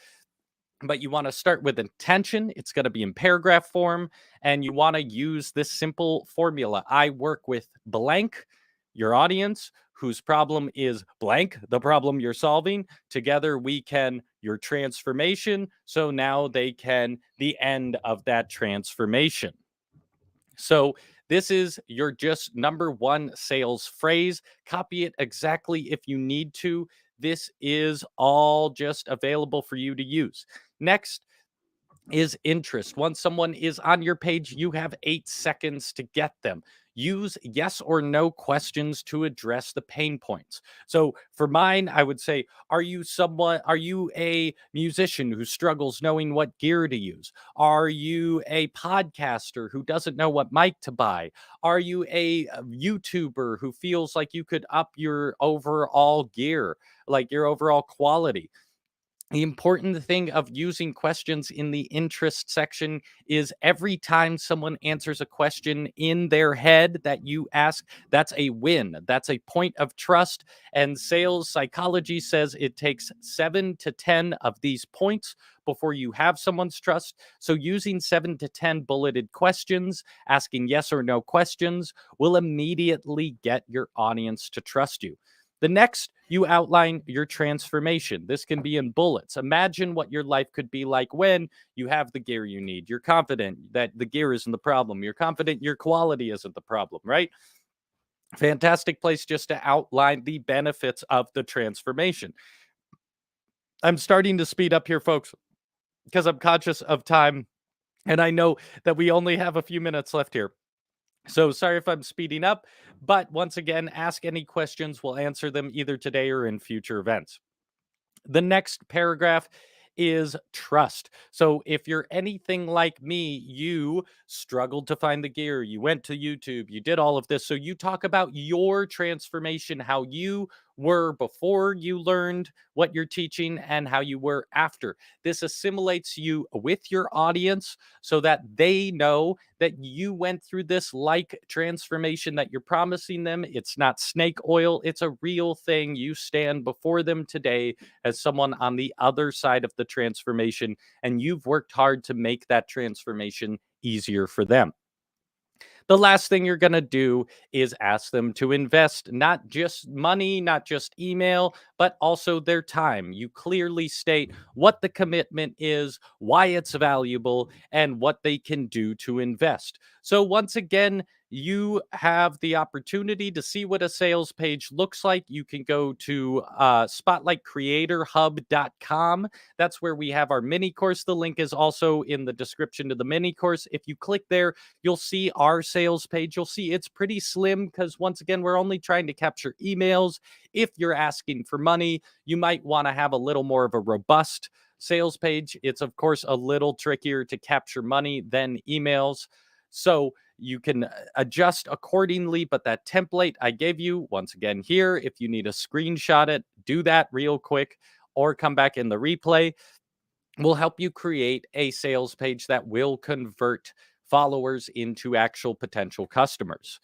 But you want to start with intention. It's going to be in paragraph form, and you want to use this simple formula. I work with blank, your audience, whose problem is blank, the problem you're solving. Together, we can your transformation. So now they can the end of that transformation. So this is your just number one sales phrase. Copy it exactly if you need to. This is all just available for you to use. Next is interest. Once someone is on your page, you have 8 seconds to get them. Use yes or no questions to address the pain points. So for mine, I would say, are you a musician who struggles knowing what gear to use? Are you a podcaster who doesn't know what mic to buy? Are you a YouTuber who feels like you could up your overall gear, like your overall quality? The important thing of using questions in the interest section is every time someone answers a question in their head that you ask, that's a win. That's a point of trust. And sales psychology says it takes 7 to 10 of these points before you have someone's trust. So, using 7 to 10 bulleted questions, asking yes or no questions, will immediately get your audience to trust you. The next, you outline your transformation. This can be in bullets. Imagine what your life could be like when you have the gear you need. You're confident that the gear isn't the problem. You're confident your quality isn't the problem, right? Fantastic place just to outline the benefits of the transformation. I'm starting to speed up here, folks, because I'm conscious of time. And I know that we only have a few minutes left here. So sorry if I'm speeding up. But once again, ask any questions. We'll answer them either today or in future events. The next paragraph is trust. So if you're anything like me, you struggled to find the gear, you went to YouTube, you did all of this. So you talk about your transformation, how you were before you learned what you're teaching and how you were after. This assimilates you with your audience so that they know that you went through this like transformation that you're promising them. It's not snake oil, it's a real thing. You stand before them today as someone on the other side of the transformation, and you've worked hard to make that transformation easier for them. The last thing you're going to do is ask them to invest not just money, not just email, but also their time. You clearly state what the commitment is, why it's valuable, and what they can do to invest. So, once again, you have the opportunity to see what a sales page looks like. You can go to spotlightcreatorhub.com. That's where we have our mini course. The link is also in the description to the mini course. If you click there, you'll see our sales page. You'll see it's pretty slim because, once again, we're only trying to capture emails. If you're asking for money, you might want to have a little more of a robust sales page. It's, of course, a little trickier to capture money than emails. So you can adjust accordingly, but that template I gave you, once again, here, if you need to screenshot it, do that real quick or come back in the replay, will help you create a sales page that will convert followers into actual potential customers.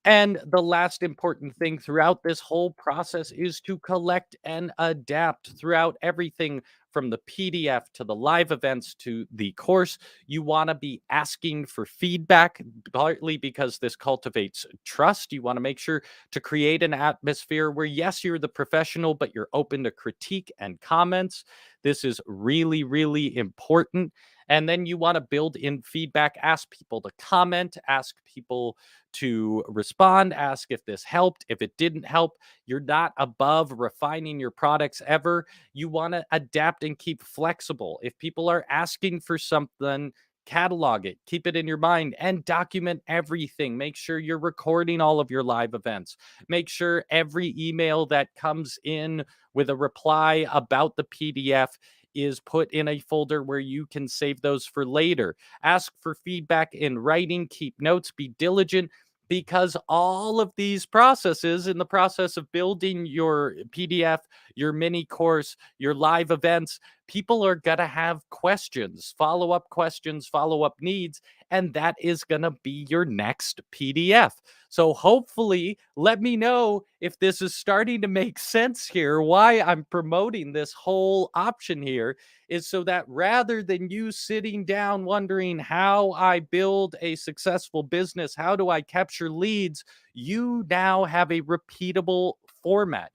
And the last important thing throughout this whole process is to collect and adapt throughout everything from the PDF to the live events to the course. You want to be asking for feedback, partly because this cultivates trust. You want to make sure to create an atmosphere where, yes, you're the professional, but you're open to critique and comments. This is really, really important. And then you want to build in feedback, ask people to comment, ask people to respond, ask if this helped. If it didn't help, you're not above refining your products ever. You want to adapt and keep flexible. If people are asking for something, catalog it, keep it in your mind, and document everything. Make sure you're recording all of your live events. Make sure every email that comes in with a reply about the PDF is put in a folder where you can save those for later. Ask for feedback in writing, keep notes, be diligent, because all of these processes in the process of building your PDF, your mini course, your live events, people are going to have questions, follow up needs, and that is going to be your next PDF. So hopefully, let me know if this is starting to make sense here. Why I'm promoting this whole option here is so that rather than you sitting down wondering how I build a successful business, how do I capture leads, you now have a repeatable format.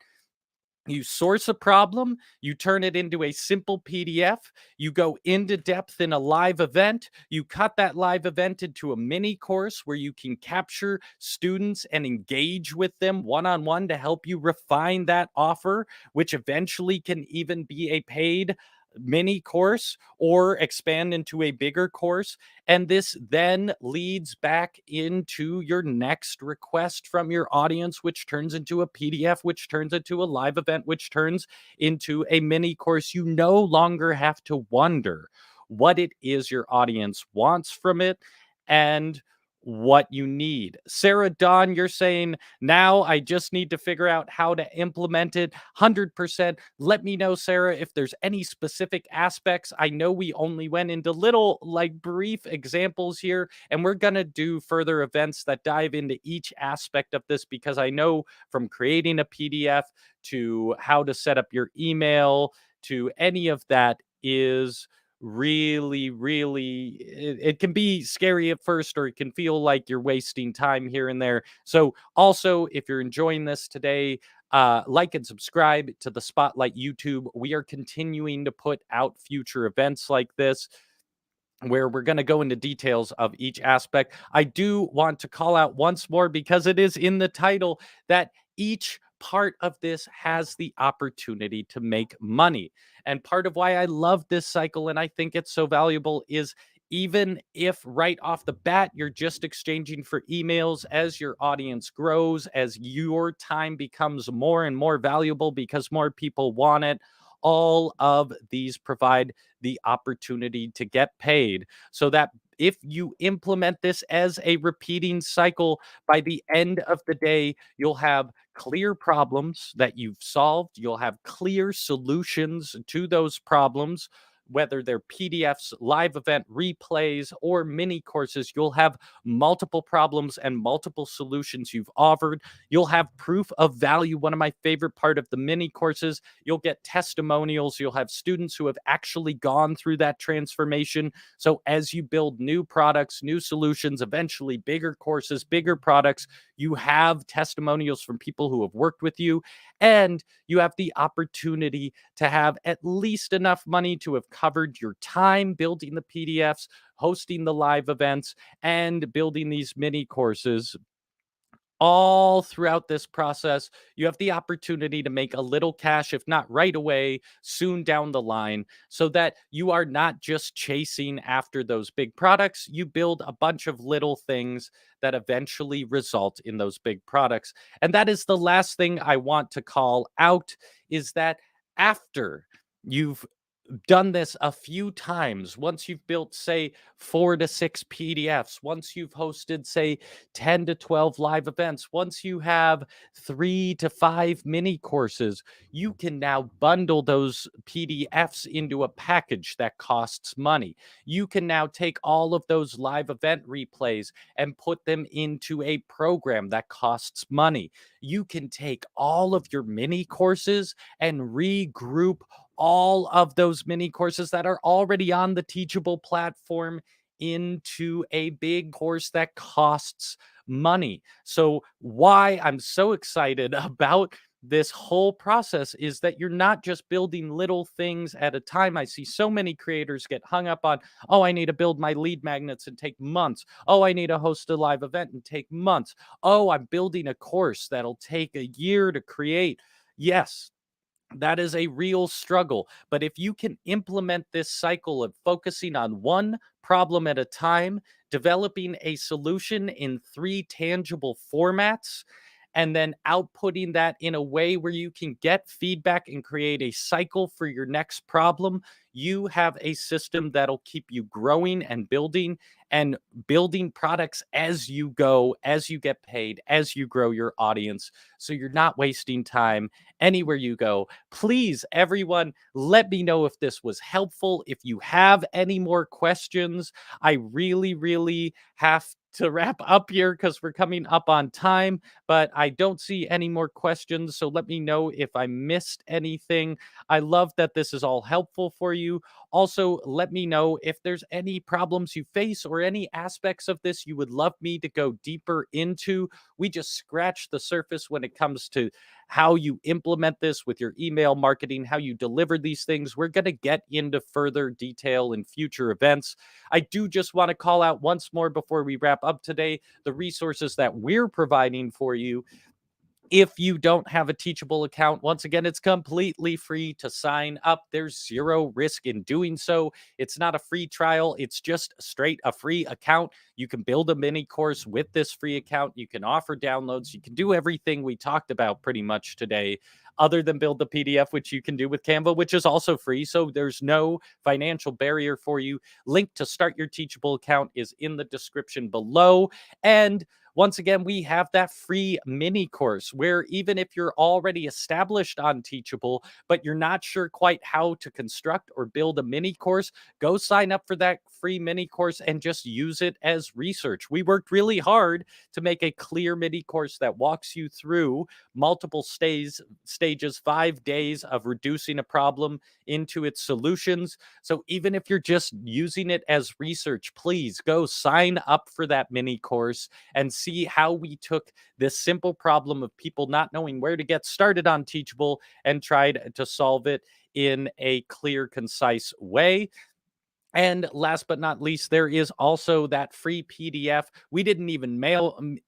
You source a problem, you turn it into a simple PDF, you go into depth in a live event, you cut that live event into a mini course where you can capture students and engage with them one on one to help you refine that offer, which eventually can even be a paid mini course or expand into a bigger course. And this then leads back into your next request from your audience, which turns into a PDF, which turns into a live event, which turns into a mini course. You no longer have to wonder what it is your audience wants from it and what you need. Sarah Dawn, you're saying now I just need to figure out how to implement it 100%. Let me know, Sarah, if there's any specific aspects. I know we only went into little, like, brief examples here, and we're going to do further events that dive into each aspect of this, because I know from creating a PDF to how to set up your email to any of that is really it can be scary at first, or it can feel like you're wasting time here and there. So also, if you're enjoying this today, like and subscribe to the Spotlight YouTube. We are continuing to put out future events like this, where we're going to go into details of each aspect. I do want to call out once more, because it is in the title, that each part of this has the opportunity to make money. And part of why I love this cycle and I think it's so valuable is, even if right off the bat you're just exchanging for emails, as your audience grows, as your time becomes more and more valuable because more people want it, all of these provide the opportunity to get paid, so that if you implement this as a repeating cycle, by the end of the day, you'll have clear problems that you've solved. You'll have clear solutions to those problems, whether they're PDFs, live event replays, or mini courses. You'll have multiple problems and multiple solutions you've offered. You'll have proof of value. One of my favorite part of the mini courses, you'll get testimonials. You'll have students who have actually gone through that transformation. So as you build new products, new solutions, eventually bigger courses, bigger products, you have testimonials from people who have worked with you, and you have the opportunity to have at least enough money to have covered your time building the PDFs, hosting the live events, and building these mini courses. All throughout this process, you have the opportunity to make a little cash, if not right away, soon down the line, so that you are not just chasing after those big products. You build a bunch of little things that eventually result in those big products. And that is the last thing I want to call out, is that after you've done this a few times, once you've built, say, 4 to 6 PDFs, once you've hosted, say, 10 to 12 live events, once you have 3 to 5 mini courses, you can now bundle those PDFs into a package that costs money. You can now take all of those live event replays and put them into a program that costs money. You can take all of your mini courses and regroup all of those mini courses that are already on the Teachable platform into a big course that costs money. So, why I'm so excited about this whole process is that you're not just building little things at a time. I see so many creators get hung up on, oh, I need to build my lead magnets and take months. Oh, I need to host a live event and take months. Oh, I'm building a course that'll take a year to create. Yes, that is a real struggle. But if you can implement this cycle of focusing on one problem at a time, developing a solution in 3 tangible formats, and then outputting that in a way where you can get feedback and create a cycle for your next problem, you have a system that'll keep you growing and building products as you go, as you get paid, as you grow your audience. So you're not wasting time anywhere you go. Please, everyone, let me know if this was helpful. If you have any more questions, I really have to wrap up here because we're coming up on time, but I don't see any more questions. So let me know if I missed anything. I love that this is all helpful for you. Also, let me know if there's any problems you face or any aspects of this you would love me to go deeper into. We just scratched the surface when it comes to how you implement this with your email marketing, how you deliver these things. We're going to get into further detail in future events. I do just want to call out once more before we wrap up today the resources that we're providing for you. If you don't have a Teachable account, once again, it's completely free to sign up. There's zero risk in doing so. It's not a free trial, it's just straight a free account. You can build a mini course with this free account. You can offer downloads. You can do everything we talked about pretty much today, other than build the PDF, which you can do with Canva, which is also free. So there's no financial barrier for you. Link to start your Teachable account is in the description below. And once again, we have that free mini course where even if you're already established on Teachable, but you're not sure quite how to construct or build a mini course, go sign up for that free mini course and just use it as research. We worked really hard to make a clear mini course that walks you through multiple stages, 5 days of reducing a problem into its solutions. So even if you're just using it as research, please go sign up for that mini course and see how we took this simple problem of people not knowing where to get started on Teachable and tried to solve it in a clear, concise way. And last but not least, there is also that free PDF. We didn't even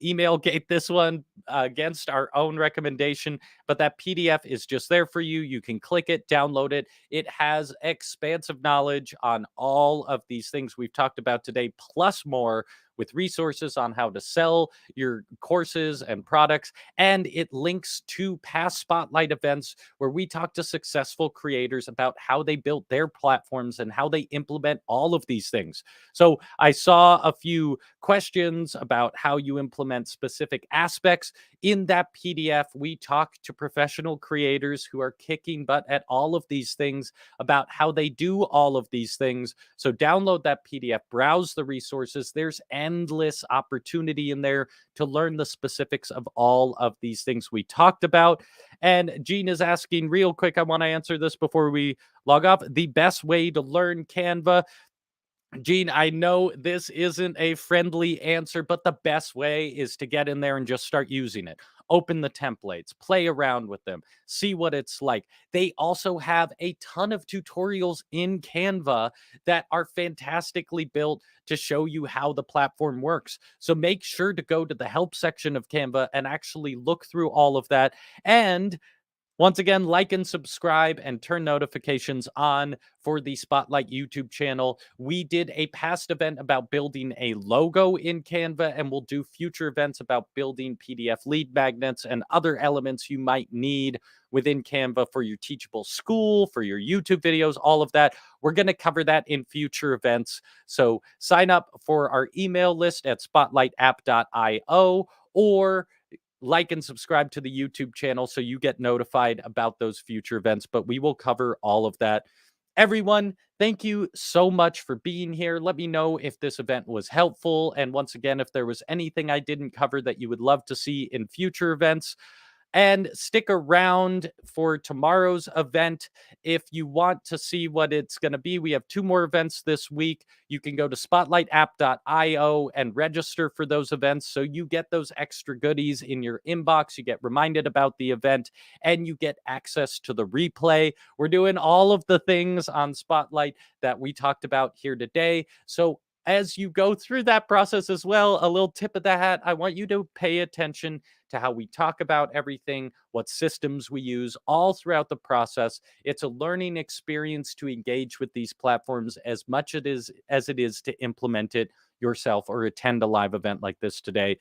email gate this one against our own recommendation, but that PDF is just there for you. You can click it, download it. It has expansive knowledge on all of these things we've talked about today, plus more, with resources on how to sell your courses and products. And it links to past Spotlight events where we talk to successful creators about how they built their platforms and how they implement all of these things. So I saw a few questions about how you implement specific aspects. In that PDF, we talk to professional creators who are kicking butt at all of these things about how they do all of these things. So download that PDF, browse the resources. There's endless opportunity in there to learn the specifics of all of these things we talked about. And Gene is asking real quick, I want to answer this before we log off. The best way to learn Canva. Gene, I know this isn't a friendly answer, but the best way is to get in there and just start using it. Open the templates, play around with them, see what it's like. They also have a ton of tutorials in Canva that are fantastically built to show you how the platform works. So make sure to go to the help section of Canva and actually look through all of that. And once again, like and subscribe and turn notifications on for the Spotlight YouTube channel. We did a past event about building a logo in Canva, and we'll do future events about building PDF lead magnets and other elements you might need within Canva for your Teachable school, for your YouTube videos, all of that. We're going to cover that in future events. So sign up for our email list at spotlightapp.io, or like and subscribe to the YouTube channel so you get notified about those future events. But we will cover all of that. Everyone, thank you so much for being here. Let me know if this event was helpful. And once again, if there was anything I didn't cover that you would love to see in future events. And stick around for tomorrow's event if you want to see what it's going to be. We have 2 more events this week. You can go to spotlightapp.io and register for those events so you get those extra goodies in your inbox. You get reminded about the event and you get access to the replay. We're doing all of the things on Spotlight that we talked about here today. So as you go through that process as well, a little tip of the hat, I want you to pay attention to how we talk about everything, what systems we use all throughout the process. It's a learning experience to engage with these platforms as much as it is to implement it yourself or attend a live event like this today.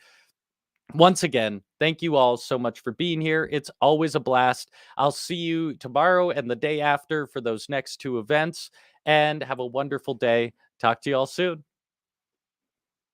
Once again, thank you all so much for being here. It's always a blast. I'll see you tomorrow and the day after for those next 2 events, and have a wonderful day. Talk to you all soon.